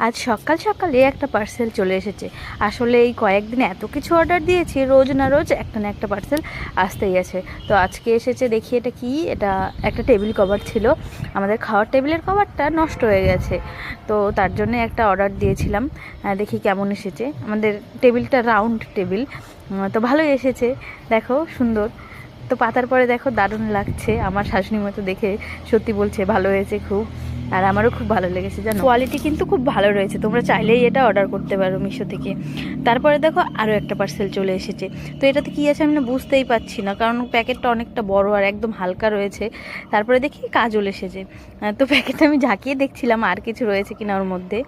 আজ সকাল সকালে একটা পার্সেল চলে এসেছে। আসলে এই কয়েকদিন এত কিছু অর্ডার দিয়েছি, রোজ না রোজ একটা না একটা পার্সেল আসতেই আছে। তো আজকে এসেছে, দেখি এটা কি। এটা একটা টেবিল কভার ছিল, আমাদের খাওয়ার টেবিলের কভারটা নষ্ট হয়ে গেছে, তো তার জন্য একটা অর্ডার দিয়েছিলাম। দেখি কেমন এসেছে। আমাদের টেবিলটা রাউন্ড টেবিল, তো ভালোই এসেছে। দেখো সুন্দর, তো পাতার পরে দেখো দারুণ লাগছে। আমার শাশুড়ি মতো দেখে সত্যি বলছে ভালো হয়েছে খুব, আর আমারও খুব ভালো লেগেছে জানো। কোয়ালিটি কিন্তু খুব ভালো রয়েছে, তোমরা চাইলেই এটা অর্ডার করতে পারো মিশো থেকে। তারপরে দেখো আরও একটা পার্সেল চলে এসেছে। তো এটাতে কী আছে আমি না বুঝতেই পারছি না, কারণ প্যাকেটটা অনেকটা বড় আর একদম হালকা রয়েছে। তারপরে দেখি কাজল এসেছে। তো প্যাকেটটা আমি ঝাঁকিয়ে দেখছিলাম আর কিছু রয়েছে কিনা ওর মধ্যে।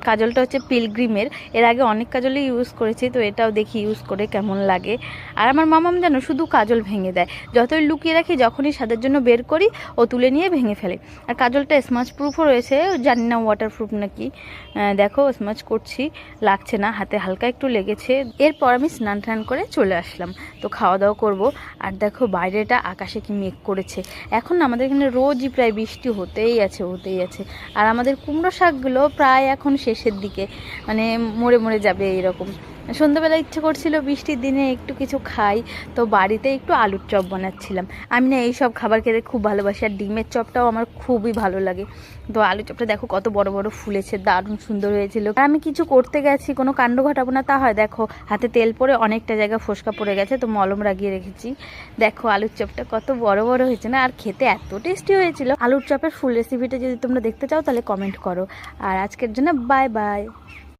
কাজলটা হচ্ছে পিলগ্রিমের, এর আগে অনেক কাজলই ইউজ করেছি, তো এটাও দেখি ইউজ করে কেমন লাগে। আর আমার মামাম জানো শুধু কাজল ভেঙে দেয়, যতই লুকিয়ে রাখি যখনই স্বাদের জন্য বের করি ও তুলে নিয়ে ভেঙে ফেলে। আর কাজলটা স্মাচ প্রুফও রয়েছে, জানি না ওয়াটার প্রুফ নাকি। দেখো স্মাচ করছি, লাগছে না, হাতে হালকা একটু লেগেছে। এরপর আমি স্নান টান করে চলে আসলাম, তো খাওয়া দাওয়া করবো। আর দেখো বাইরেটা আকাশে কি মেঘ করেছে। এখন আমাদের এখানে রোজই প্রায় বৃষ্টি হতেই আছে। আর আমাদের কুমড়ো শাকগুলো প্রায় এখন শেষের দিকে, মানে মরে মরে যাবে এইরকম। সন্ধ্যাবেলা ইচ্ছে করছিল বৃষ্টির দিনে একটু কিছু খাই, তো বাড়িতে একটু আলুর চপ বানাচ্ছিলাম। আমি না এইসব খাবার খেতে খুব ভালোবাসি, আর ডিমের চপটাও আমার খুবই ভালো লাগে। তো আলুর চপটা দেখো কত বড় বড় ফুলেছে, দারুণ সুন্দর হয়েছিল। আর আমি কিছু করতে গেছি, কোনো কাণ্ড ঘটাবো না তা হয়, দেখো হাতে তেল পড়ে অনেকটা জায়গা ফোসকা পড়ে গেছে, তো মলম লাগিয়ে রেখেছি। দেখো আলুর চপটা কত বড় বড় হয়েছে না, আর খেতে এত টেস্টি হয়েছিল। আলুর চপের ফুল রেসিপিটা যদি তোমরা দেখতে চাও তাহলে কমেন্ট করো। আর আজকের জন্য বাই বাই।